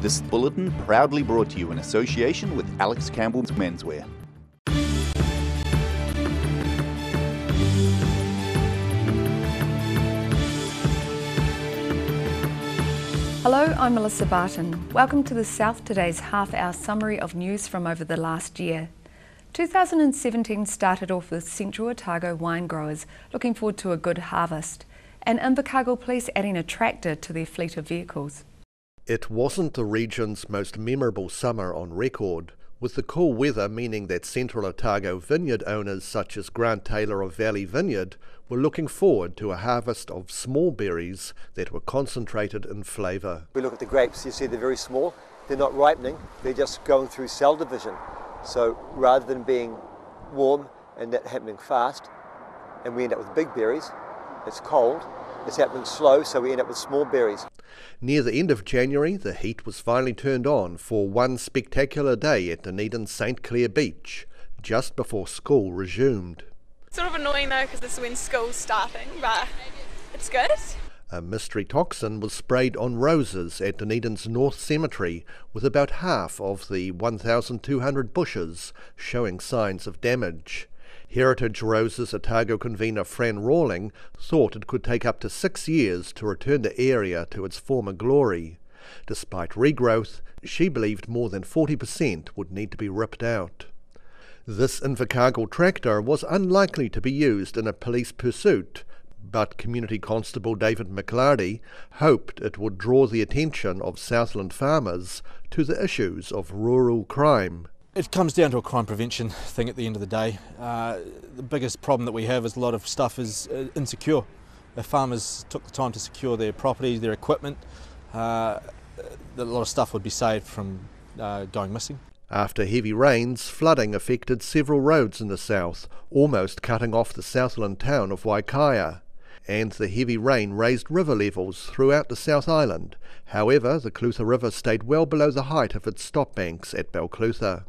This bulletin proudly brought to you in association with Alex Campbell's Menswear. Hello, I'm Melissa Barton. Welcome to the South Today's half-hour summary of news from over the last year. 2017 started off with Central Otago wine growers looking forward to a good harvest, and Invercargill Police adding a tractor to their fleet of vehicles. It wasn't the region's most memorable summer on record, with the cool weather meaning that Central Otago vineyard owners such as Grant Taylor of Valley Vineyard were looking forward to a harvest of small berries that were concentrated in flavour. We look at the grapes, you see they're very small, they're not ripening, they're just going through cell division. So rather than being warm and that happening fast, and we end up with big berries, it's cold, it's happening slow, so we end up with small berries. Near the end of January, the heat was finally turned on for one spectacular day at Dunedin St Clair Beach, just before school resumed. Sort of annoying though, because this is when school's starting, but it's good. A mystery toxin was sprayed on roses at Dunedin's North Cemetery, with about half of the 1,200 bushes showing signs of damage. Heritage Roses Otago convener Fran Rawling thought it could take up to 6 years to return the area to its former glory. Despite regrowth, she believed more than 40% would need to be ripped out. This Invercargill tractor was unlikely to be used in a police pursuit, but Community Constable David McLardy hoped it would draw the attention of Southland farmers to the issues of rural crime. It comes down to a crime prevention thing at the end of the day. The biggest problem that we have is a lot of stuff is insecure. The farmers took the time to secure their property, their equipment. A lot of stuff would be saved from going missing. After heavy rains, flooding affected several roads in the south, almost cutting off the Southland town of Waikaia. And the heavy rain raised river levels throughout the South Island. However, the Clutha River stayed well below the height of its stop banks at Balclutha.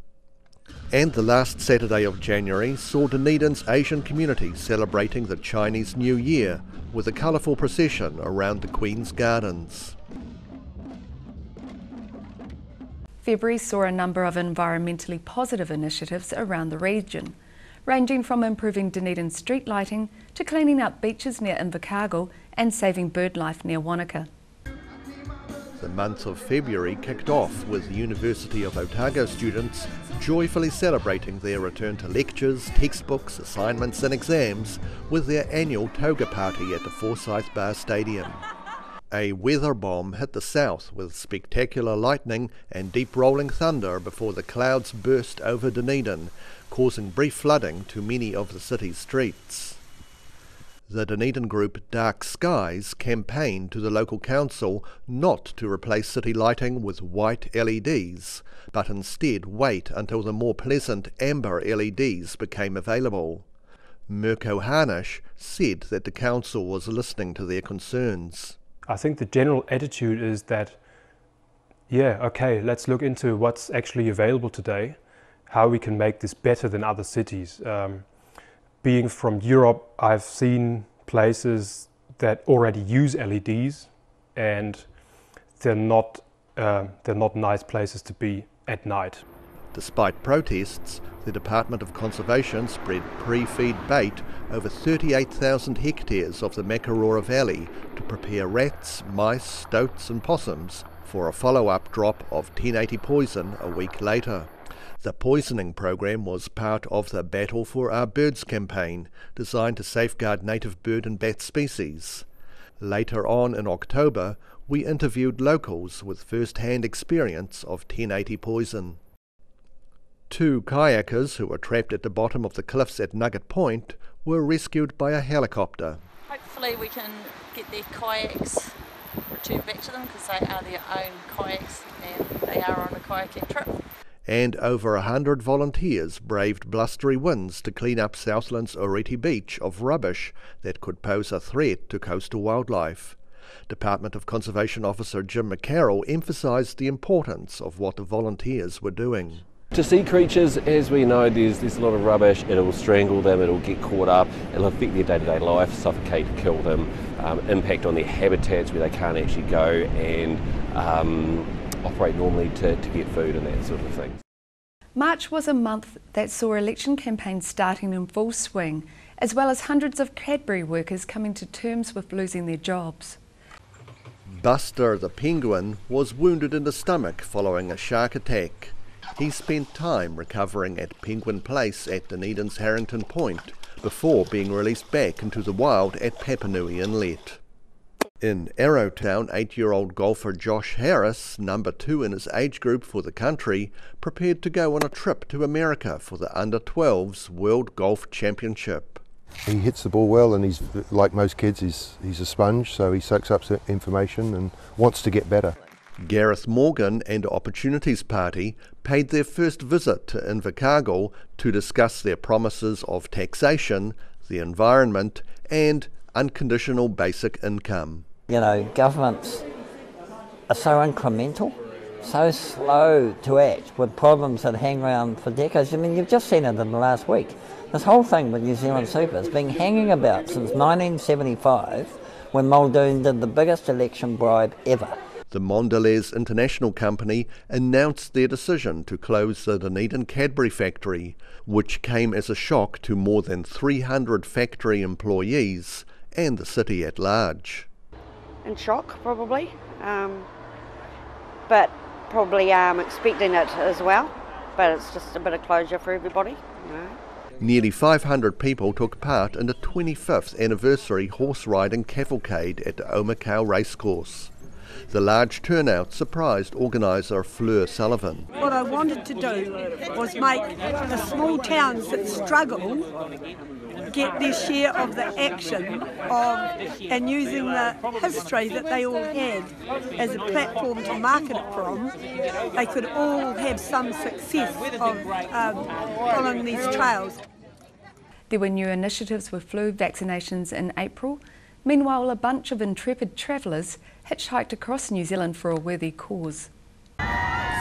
And the last Saturday of January saw Dunedin's Asian community celebrating the Chinese New Year with a colourful procession around the Queen's Gardens. February saw a number of environmentally positive initiatives around the region, ranging from improving Dunedin street lighting to cleaning up beaches near Invercargill and saving bird life near Wanaka. The month of February kicked off with the University of Otago students joyfully celebrating their return to lectures, textbooks, assignments and exams with their annual toga party at the Forsyth Bar Stadium. A weather bomb hit the south with spectacular lightning and deep rolling thunder before the clouds burst over Dunedin, causing brief flooding to many of the city's streets. The Dunedin group Dark Skies campaigned to the local council not to replace city lighting with white LEDs, but instead wait until the more pleasant amber LEDs became available. Mirko Harnish said that the council was listening to their concerns. I think the general attitude is that, yeah, okay, let's look into what's actually available today, how we can make this better than other cities. Being from Europe, I've seen places that already use LEDs, and they're not nice places to be at night. Despite protests, the Department of Conservation spread pre-feed bait over 38,000 hectares of the Makarora Valley to prepare rats, mice, stoats and possums for a follow-up drop of 1080 poison a week later. The poisoning program was part of the Battle for Our Birds campaign, designed to safeguard native bird and bat species. Later on in October, we interviewed locals with first-hand experience of 1080 poison. 2 kayakers who were trapped at the bottom of the cliffs at Nugget Point were rescued by a helicopter. Hopefully we can get their kayaks returned back to them because they are their own kayaks and they are on a kayaking trip. And over 100 volunteers braved blustery winds to clean up Southland's Oreti Beach of rubbish that could pose a threat to coastal wildlife. Department of Conservation Officer Jim McCarroll emphasised the importance of what the volunteers were doing. To sea creatures, as we know, there's a lot of rubbish. It'll strangle them, it'll get caught up, it'll affect their day-to-day life, suffocate, kill them, impact on their habitats where they can't actually go and operate normally to get food and that sort of thing. March was a month that saw election campaigns starting in full swing, as well as hundreds of Cadbury workers coming to terms with losing their jobs. Buster the penguin was wounded in the stomach following a shark attack. He spent time recovering at Penguin Place at Dunedin's Harrington Point before being released back into the wild at Papanui Inlet. In Arrowtown, 8-year-old golfer Josh Harris, number 2 in his age group for the country, prepared to go on a trip to America for the Under-12s World Golf Championship. He hits the ball well, and he's like most kids, he's a sponge, so he soaks up information and wants to get better. Gareth Morgan and Opportunities Party paid their first visit to Invercargill to discuss their promises of taxation, the environment and unconditional basic income. You know, governments are so incremental, so slow to act with problems that hang around for decades. I mean, you've just seen it in the last week. This whole thing with New Zealand Super has been hanging about since 1975, when Moulin did the biggest election bribe ever. The Mondelez International Company announced their decision to close the Dunedin Cadbury factory, which came as a shock to more than 300 factory employees and the city at large. In shock, probably, but probably expecting it as well, but it's just a bit of closure for everybody, you know. Nearly 500 people took part in the 25th anniversary horse riding cavalcade at the Omakau racecourse. The large turnout surprised organiser Fleur Sullivan. What I wanted to do was make the small towns that struggle get their share of the action and using the history that they all had as a platform to market it from, they could all have some success of following these trails. There were new initiatives with flu vaccinations in April. Meanwhile, a bunch of intrepid travellers hitchhiked across New Zealand for a worthy cause.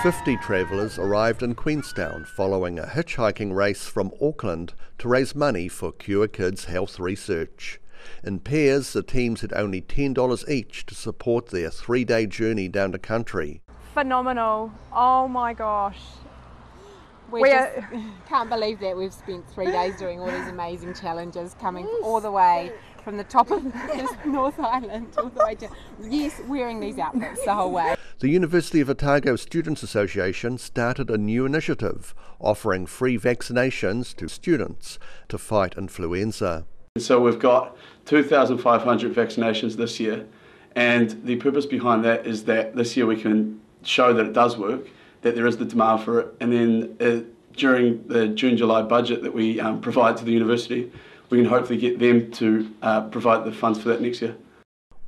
50 travellers arrived in Queenstown following a hitchhiking race from Auckland to raise money for Cure Kids health research. In pairs, the teams had only $10 each to support their 3-day journey down the country. Phenomenal. Oh my gosh. We can't believe that we've spent 3 days doing all these amazing challenges, coming all the way from the top of the North Island all the way to, wearing these outfits the whole way. The University of Otago Students Association started a new initiative offering free vaccinations to students to fight influenza. So we've got 2,500 vaccinations this year, and the purpose behind that is that this year we can show that it does work, that there is the demand for it, and then during the June-July budget that we provide to the university, we can hopefully get them to provide the funds for that next year.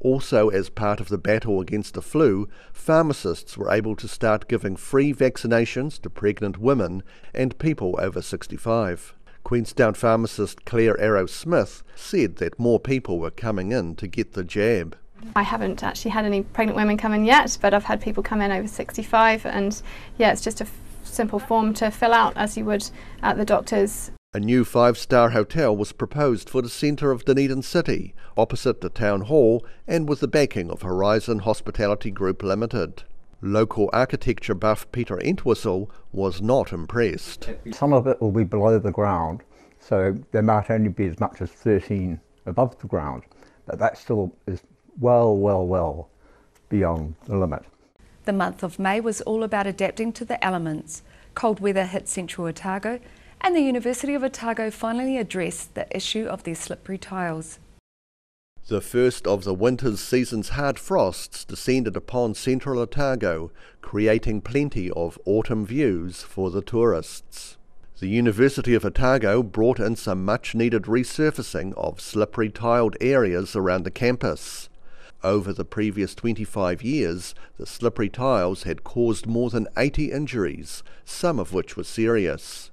Also, as part of the battle against the flu, pharmacists were able to start giving free vaccinations to pregnant women and people over 65. Queenstown pharmacist Claire Arrow-Smith said that more people were coming in to get the jab. I haven't actually had any pregnant women come in yet, but I've had people come in over 65, and yeah, it's just a simple form to fill out as you would at the doctor's. A new 5-star hotel was proposed for the centre of Dunedin City, opposite the town hall and with the backing of Horizon Hospitality Group Limited. Local architecture buff Peter Entwistle was not impressed. Some of it will be below the ground, so there might only be as much as 13 above the ground, but that still is well beyond the limit. The month of May was all about adapting to the elements. Cold weather hit central Otago, and the University of Otago finally addressed the issue of their slippery tiles. The first of the winter season's hard frosts descended upon central Otago, creating plenty of autumn views for the tourists. The University of Otago brought in some much-needed resurfacing of slippery tiled areas around the campus. Over the previous 25 years, the slippery tiles had caused more than 80 injuries, some of which were serious.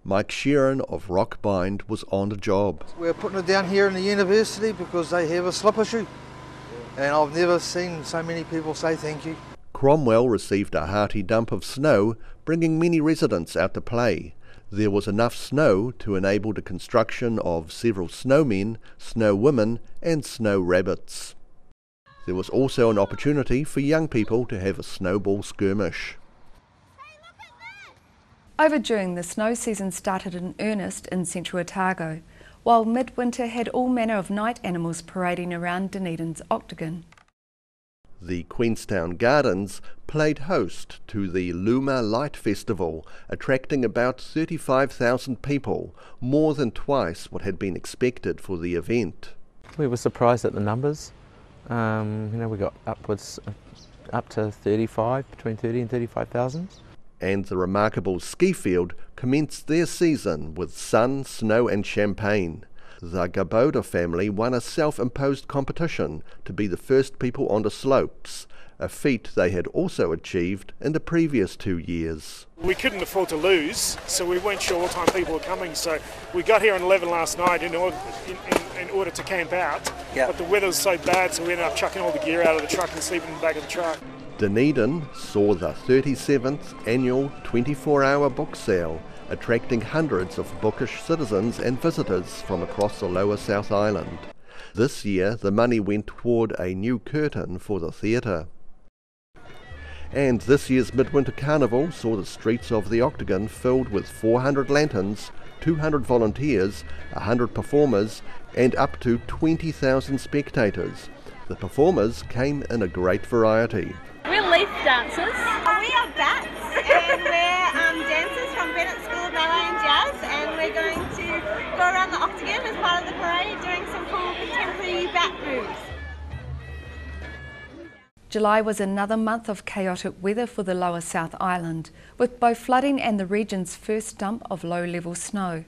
Mike Sheeran of Rockbind was on the job. We're putting it down here in the university because they have a slip issue, and I've never seen so many people say thank you. Cromwell received a hearty dump of snow, bringing many residents out to play. There was enough snow to enable the construction of several snowmen, snow women and snow rabbits. There was also an opportunity for young people to have a snowball skirmish. Over June, the snow season started in earnest in central Otago, while midwinter had all manner of night animals parading around Dunedin's Octagon. The Queenstown Gardens played host to the Luma Light Festival, attracting about 35,000 people, more than twice what had been expected for the event. We were surprised at the numbers. We got up to 35, between 30 and 35,000. And the remarkable ski field commenced their season with sun, snow and champagne. The Gaboda family won a self-imposed competition to be the first people on the slopes, a feat they had also achieved in the previous 2 years. We couldn't afford to lose, so we weren't sure what time people were coming, so we got here at 11 last night in order to camp out, But the weather was so bad, so we ended up chucking all the gear out of the truck and sleeping in the back of the truck. Dunedin saw the 37th annual 24-hour book sale, attracting hundreds of bookish citizens and visitors from across the lower South Island. This year, the money went toward a new curtain for the theatre. And this year's Midwinter Carnival saw the streets of the Octagon filled with 400 lanterns, 200 volunteers, 100 performers, and up to 20,000 spectators. The performers came in a great variety. We're leaf dancers. We are bats and we're dancers from Bennett School of Ballet and Jazz, and we're going to go around the Octagon as part of the parade doing some cool contemporary bat moves. July was another month of chaotic weather for the lower South Island, with both flooding and the region's first dump of low-level snow.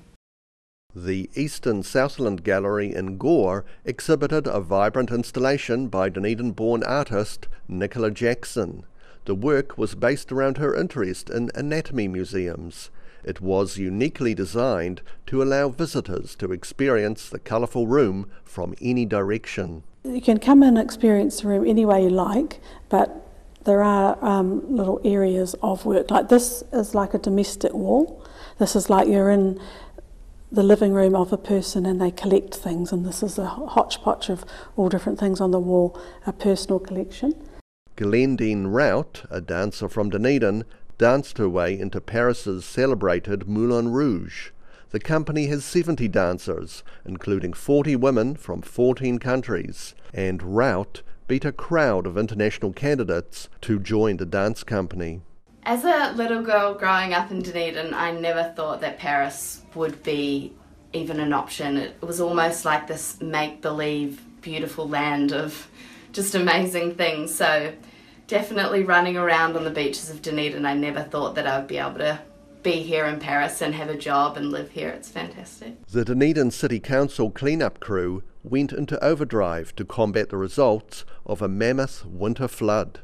The Eastern Southland Gallery in Gore exhibited a vibrant installation by Dunedin-born artist Nicola Jackson. The work was based around her interest in anatomy museums. It was uniquely designed to allow visitors to experience the colourful room from any direction. You can come and experience the room any way you like, but there are little areas of work. Like this is like a domestic wall. This is like you're in the living room of a person and they collect things, and this is a hodgepodge of all different things on the wall, a personal collection. Glendene Rout, a dancer from Dunedin, danced her way into Paris's celebrated Moulin Rouge. The company has 70 dancers, including 40 women from 14 countries, and Rout beat a crowd of international candidates to join the dance company. As a little girl growing up in Dunedin, I never thought that Paris would be even an option. It was almost like this make-believe, beautiful land of just amazing things. So definitely running around on the beaches of Dunedin, I never thought that I would be able to be here in Paris and have a job and live here. It's fantastic. The Dunedin City Council clean-up crew went into overdrive to combat the results of a mammoth winter flood.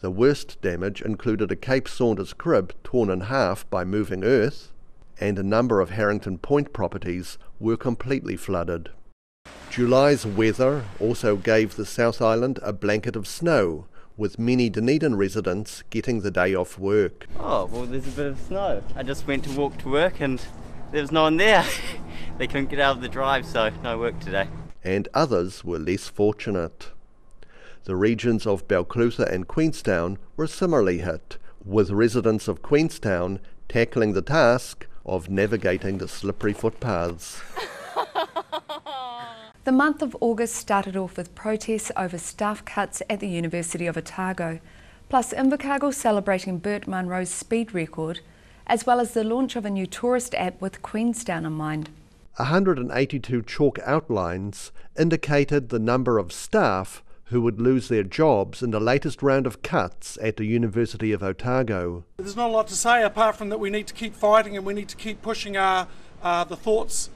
The worst damage included a Cape Saunders crib torn in half by moving earth, and a number of Harrington Point properties were completely flooded. July's weather also gave the South Island a blanket of snow, with many Dunedin residents getting the day off work. Oh, well, there's a bit of snow. I just went to walk to work and there was no one there. They couldn't get out of the drive, so no work today. And others were less fortunate. The regions of Balclutha and Queenstown were similarly hit, with residents of Queenstown tackling the task of navigating the slippery footpaths. The month of August started off with protests over staff cuts at the University of Otago, plus Invercargill celebrating Bert Munro's speed record, as well as the launch of a new tourist app with Queenstown in mind. 182 chalk outlines indicated the number of staff who would lose their jobs in the latest round of cuts at the University of Otago. There's not a lot to say apart from that we need to keep fighting and we need to keep pushing the thoughts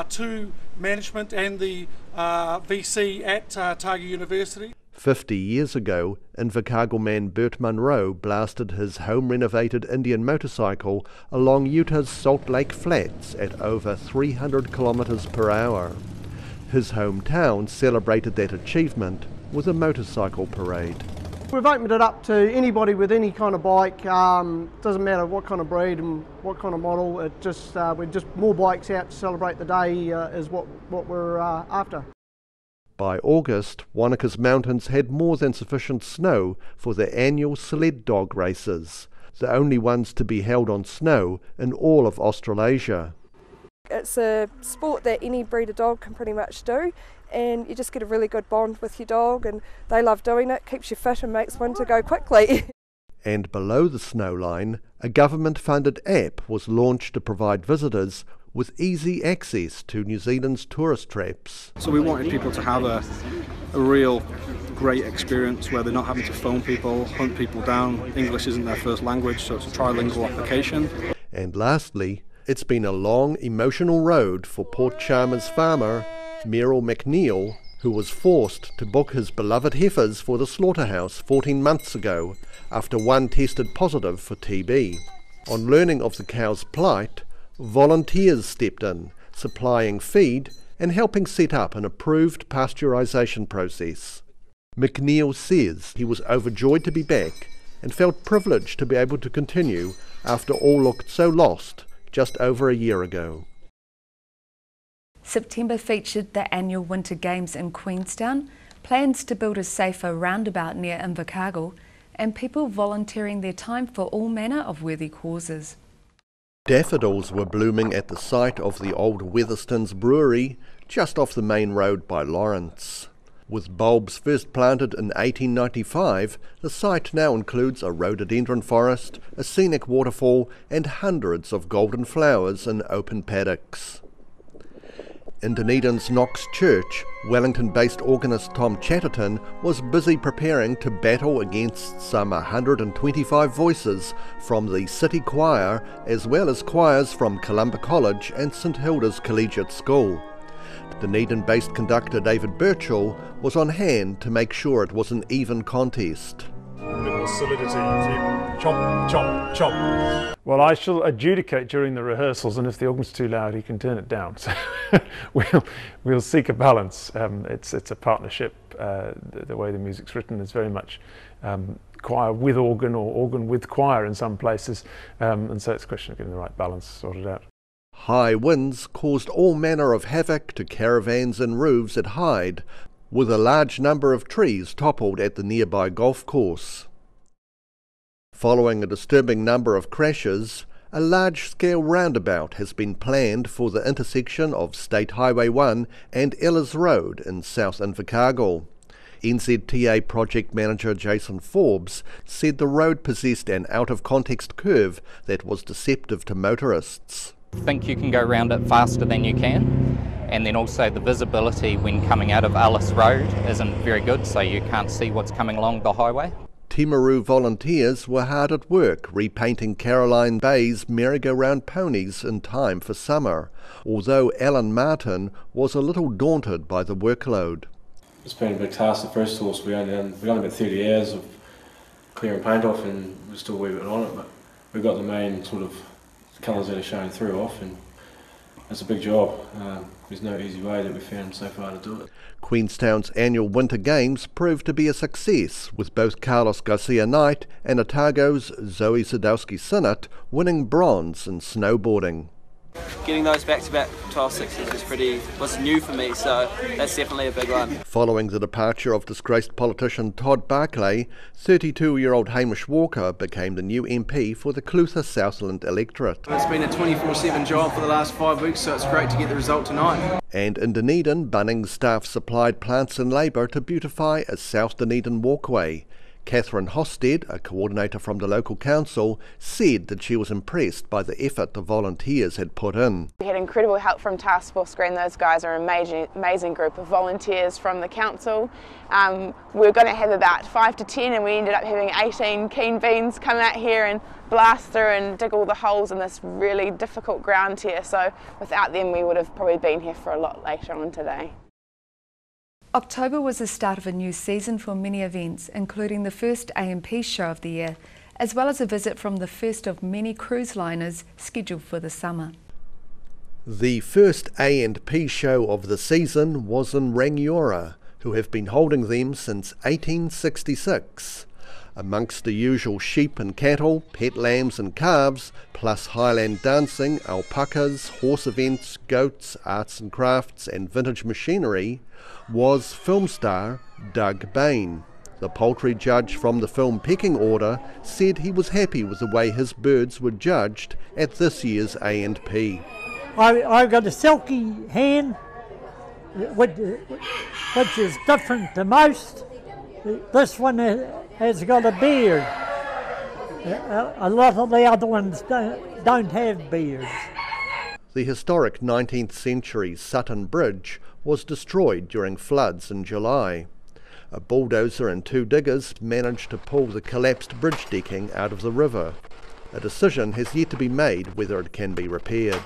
to management and the VC at Otago University. 50 years ago, Invercargill man Bert Munro blasted his home-renovated Indian motorcycle along Utah's Salt Lake Flats at over 300 kilometres per hour. His hometown celebrated that achievement with a motorcycle parade. We've opened it up to anybody with any kind of bike. Doesn't matter what kind of breed and what kind of model. We're just more bikes out to celebrate the day is what we're after. By August, Wanaka's mountains had more than sufficient snow for the annual sled dog races, the only ones to be held on snow in all of Australasia. It's a sport that any breed of dog can pretty much do, and you just get a really good bond with your dog, and they love doing it, keeps you fit and makes winter go quickly. And below the snow line, a government-funded app was launched to provide visitors with easy access to New Zealand's tourist traps. So we wanted people to have a real great experience where they're not having to phone people, hunt people down. English isn't their first language, so it's a trilingual application. And lastly, it's been a long, emotional road for Port Chalmers farmer Merrill McNeil, who was forced to book his beloved heifers for the slaughterhouse 14 months ago after one tested positive for TB. On learning of the cow's plight, volunteers stepped in, supplying feed and helping set up an approved pasteurisation process. McNeil says he was overjoyed to be back and felt privileged to be able to continue after all looked so lost just over a year ago. September featured the annual Winter Games in Queenstown, plans to build a safer roundabout near Invercargill, and people volunteering their time for all manner of worthy causes. Daffodils were blooming at the site of the old Weatherstones brewery, just off the main road by Lawrence. With bulbs first planted in 1895, the site now includes a rhododendron forest, a scenic waterfall, and hundreds of golden flowers in open paddocks. In Dunedin's Knox Church, Wellington-based organist Tom Chatterton was busy preparing to battle against some 125 voices from the city choir, as well as choirs from Columba College and St Hilda's Collegiate School. Dunedin-based conductor David Birchall was on hand to make sure it was an even contest. A bit more solidity, chomp, chomp, chomp. Well, I shall adjudicate during the rehearsals, and if the organ's too loud, he can turn it down. So we'll seek a balance. It's a partnership. The way the music's written is very much choir with organ or organ with choir in some places, and so it's a question of getting the right balance sorted out. High winds caused all manner of havoc to caravans and roofs at Hyde, with a large number of trees toppled at the nearby golf course. Following a disturbing number of crashes, a large-scale roundabout has been planned for the intersection of State Highway 1 and Ellis Road in South Invercargill. NZTA project manager Jason Forbes said the road possessed an out-of-context curve that was deceptive to motorists. I think you can go around it faster than you can, and then also the visibility when coming out of Ellis Road isn't very good, so you can't see what's coming along the highway. Timaru volunteers were hard at work repainting Caroline Bay's merry-go-round ponies in time for summer, although Alan Martin was a little daunted by the workload. It's been a big task. The first horse we only about 30 hours of clearing paint off, and we're still a wee bit on it, but we've got the main sort of colours that are showing through off, and it's a big job. There's no easy way that we've found so far to do it. Queenstown's annual Winter Games proved to be a success, with both Carlos Garcia Knight and Otago's Zoe Sadowski-Sinnott winning bronze in snowboarding. Getting those back-to-back 12.6s was new for me, so that's definitely a big one. Following the departure of disgraced politician Todd Barclay, 32-year-old Hamish Walker became the new MP for the Clutha Southland electorate. It's been a 24/7 job for the last 5 weeks, so it's great to get the result tonight. And in Dunedin, Bunnings staff supplied plants and labour to beautify a South Dunedin walkway. Catherine Hosted, a coordinator from the local council, said that she was impressed by the effort the volunteers had put in. We had incredible help from Task Force Green. Those guys are an amazing group of volunteers from the council. We were going to have about 5 to 10 and we ended up having 18 keen beans come out here and blast through and dig all the holes in this really difficult ground here. So without them we would have probably been here for a lot later on today. October was the start of a new season for many events, including the first A&P show of the year, as well as a visit from the first of many cruise liners scheduled for the summer. The first A&P show of the season was in Rangiora, who have been holding them since 1866. Amongst the usual sheep and cattle, pet lambs and calves, plus highland dancing, alpacas, horse events, goats, arts and crafts and vintage machinery, was film star Doug Bain. The poultry judge from the film Pecking Order said he was happy with the way his birds were judged at this year's A&P. I've got a silky hen, which is different to most. This one has got a beard. A lot of the other ones don't have beards. The historic 19th century Sutton Bridge was destroyed during floods in July. A bulldozer and 2 diggers managed to pull the collapsed bridge decking out of the river. A decision has yet to be made whether it can be repaired.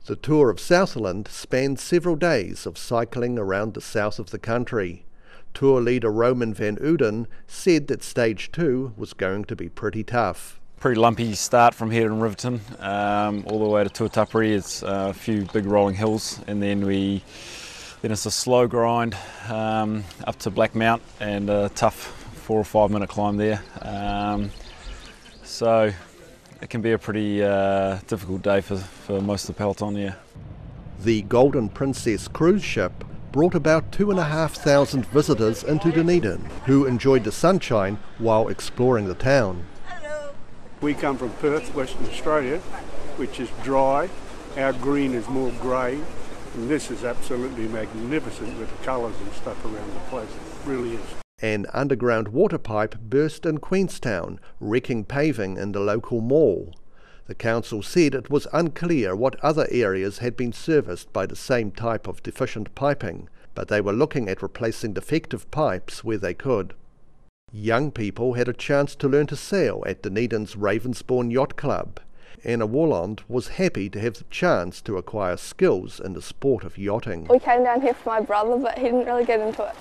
The tour of Southland spanned several days of cycling around the south of the country. Tour leader Roman van Uden said that stage 2 was going to be pretty tough. Pretty lumpy start from here in Riverton, all the way to Tuatapere. It's a few big rolling hills, and then it's a slow grind up to Black Mount and a tough 4 or 5 minute climb there. So it can be a pretty difficult day for most of the peloton, yeah. The Golden Princess cruise ship brought about 2,500 visitors into Dunedin, who enjoyed the sunshine while exploring the town. We come from Perth, Western Australia, which is dry. Our green is more grey, and this is absolutely magnificent with the colours and stuff around the place. It really is. An underground water pipe burst in Queenstown, wrecking paving in the local mall. The council said it was unclear what other areas had been serviced by the same type of deficient piping, but they were looking at replacing defective pipes where they could. Young people had a chance to learn to sail at Dunedin's Ravensbourne Yacht Club. Anna Walland was happy to have the chance to acquire skills in the sport of yachting. We came down here for my brother, but he didn't really get into it.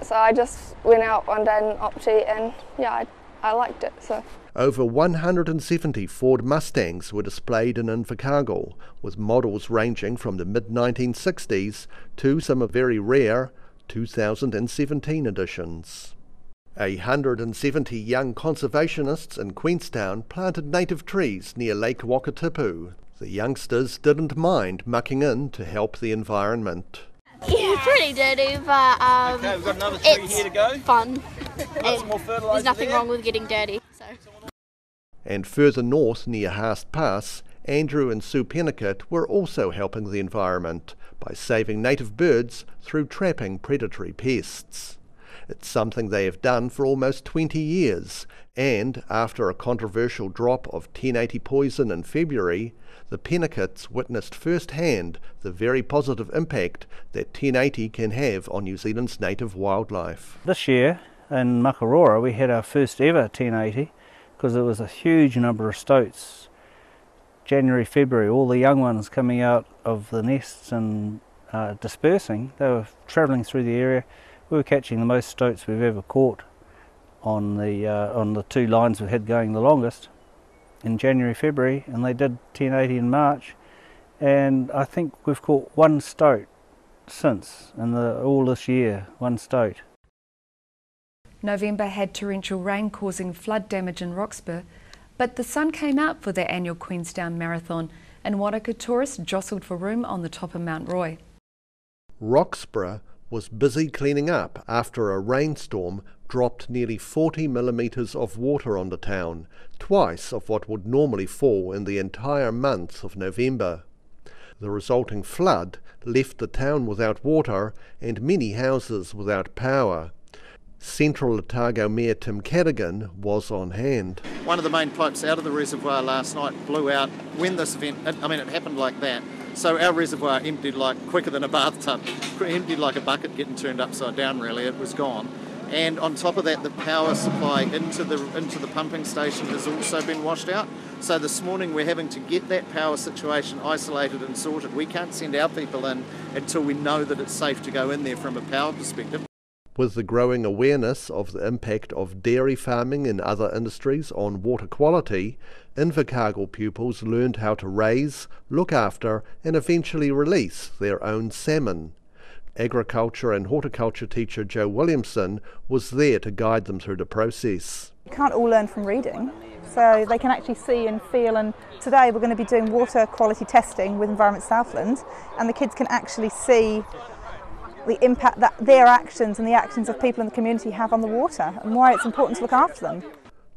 So I just went out one day in Opti and yeah, I liked it. So. Over 170 Ford Mustangs were displayed in Invercargill, with models ranging from the mid-1960s to some very rare 2017 editions. 170 young conservationists in Queenstown planted native trees near Lake Wakatipu. The youngsters didn't mind mucking in to help the environment. Yeah, pretty dirty, but okay, we've got another tree here to go. Fun. Some more fertiliser. There's nothing wrong with getting dirty. So. And further north near Haast Pass, Andrew and Sue Pennicott were also helping the environment by saving native birds through trapping predatory pests. It's something they have done for almost 20 years, and after a controversial drop of 1080 poison in February, the Pennicotts witnessed firsthand the very positive impact that 1080 can have on New Zealand's native wildlife. This year in Makarora we had our first ever 1080 because there was a huge number of stoats. January, February, all the young ones coming out of the nests and dispersing. They were travelling through the area. We were catching the most stoats we've ever caught on the 2 lines we've had going the longest in January, February, and they did 1080 in March, and I think we've caught 1 stoat since in all this year, 1 stoat. November had torrential rain causing flood damage in Roxburgh, but the sun came out for their annual Queenstown Marathon, and Wanaka tourists jostled for room on the top of Mount Roy. Roxburgh was busy cleaning up after a rainstorm dropped nearly 40 millimetres of water on the town, twice of what would normally fall in the entire month of November. The resulting flood left the town without water and many houses without power. Central Otago Mayor Tim Cadogan was on hand. One of the main pipes out of the reservoir last night blew out when this event, it happened like that. So our reservoir emptied like quicker than a bathtub, emptied like a bucket getting turned upside down really, it was gone. And on top of that, the power supply into the pumping station has also been washed out. So this morning we're having to get that power situation isolated and sorted. We can't send our people in until we know that it's safe to go in there from a power perspective. With the growing awareness of the impact of dairy farming and other industries on water quality, Invercargill pupils learned how to raise, look after and eventually release their own salmon. Agriculture and horticulture teacher Joe Williamson was there to guide them through the process. You can't all learn from reading, so they can actually see and feel, and today we're going to be doing water quality testing with Environment Southland, and the kids can actually see the impact that their actions and the actions of people in the community have on the water and why it's important to look after them.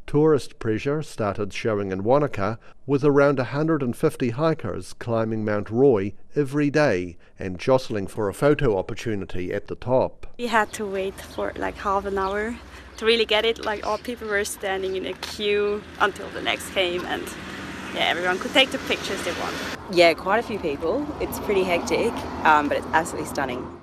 Tourist pressure started showing in Wanaka, with around 150 hikers climbing Mount Roy every day and jostling for a photo opportunity at the top. We had to wait for like half an hour to really get it. Like all people were standing in a queue until the next came, and yeah, everyone could take the pictures they want. Yeah, quite a few people. It's pretty hectic, but it's absolutely stunning.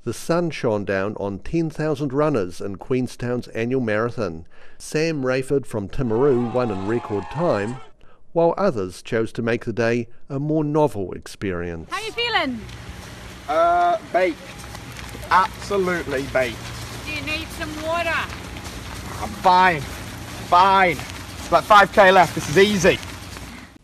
The sun shone down on 10,000 runners in Queenstown's annual marathon. Sam Rayford from Timaru won in record time, while others chose to make the day a more novel experience. How are you feeling? Baked. Absolutely baked. Do you need some water? I'm fine. It's about 5k left. This is easy.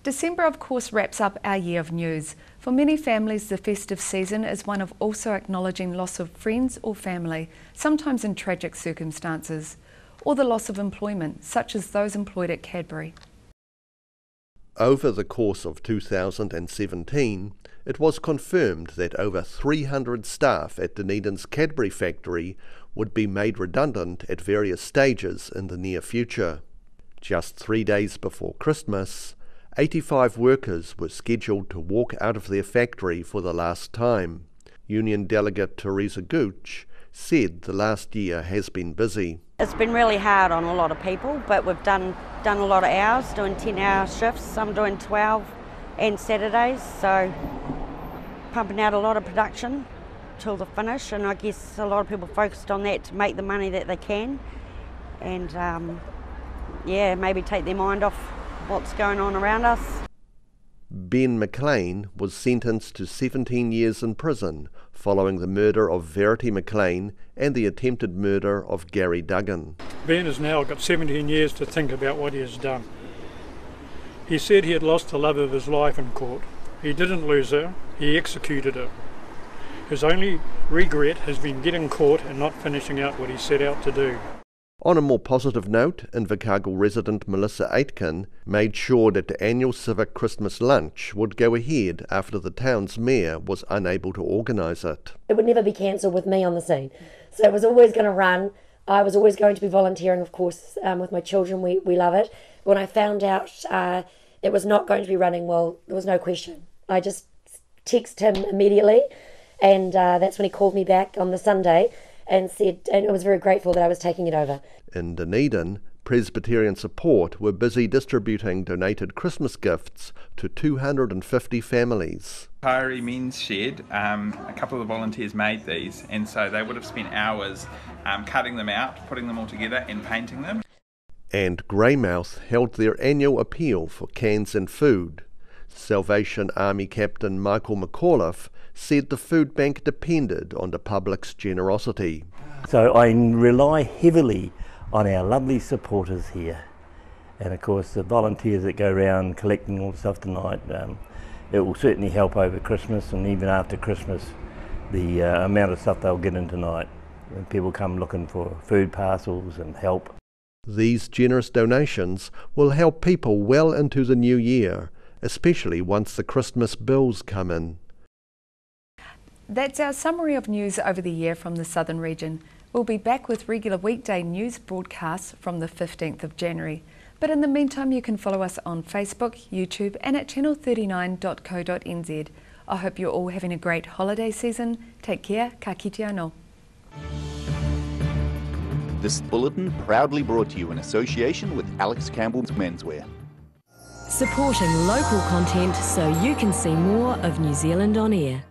December, of course, wraps up our year of news. For many families, the festive season is one of also acknowledging loss of friends or family, sometimes in tragic circumstances, or the loss of employment, such as those employed at Cadbury. Over the course of 2017, it was confirmed that over 300 staff at Dunedin's Cadbury factory would be made redundant at various stages in the near future. Just 3 days before Christmas, 85 workers were scheduled to walk out of their factory for the last time. Union Delegate Teresa Gooch said the last year has been busy. It's been really hard on a lot of people, but we've done a lot of hours, doing 10-hour shifts, some doing 12 and Saturdays, so pumping out a lot of production till the finish, and I guess a lot of people focused on that to make the money that they can, and yeah, maybe take their mind off what's going on around us. Ben McLean was sentenced to 17 years in prison following the murder of Verity McLean and the attempted murder of Gary Duggan. Ben has now got 17 years to think about what he has done. He said he had lost the love of his life in court. He didn't lose her, he executed her. His only regret has been getting caught and not finishing out what he set out to do. On a more positive note, Invercargill resident Melissa Aitken made sure that the annual civic Christmas lunch would go ahead after the town's mayor was unable to organise it. It would never be cancelled with me on the scene. So it was always going to run. I was always going to be volunteering, of course, with my children. We love it. When I found out it was not going to be running, well, there was no question. I just texted him immediately, and that's when he called me back on the Sunday and said, and I was very grateful that I was taking it over. In Dunedin, Presbyterian Support were busy distributing donated Christmas gifts to 250 families. Kairi Men's Shed, a couple of the volunteers made these, and so they would have spent hours cutting them out, putting them all together and painting them. And Greymouth held their annual appeal for cans and food. Salvation Army Captain Michael McAuliffe said the food bank depended on the public's generosity. So I rely heavily on our lovely supporters here, and of course the volunteers that go around collecting all the stuff tonight. It will certainly help over Christmas, and even after Christmas, the amount of stuff they'll get in tonight when people come looking for food parcels and help. These generous donations will help people well into the new year, especially once the Christmas bills come in. That's our summary of news over the year from the Southern region. We'll be back with regular weekday news broadcasts from the 15th of January. But in the meantime, you can follow us on Facebook, YouTube and at channel39.co.nz. I hope you're all having a great holiday season. Take care, ka kite anō. This bulletin proudly brought to you in association with Alex Campbell's Menswear. Supporting local content so you can see more of New Zealand on air.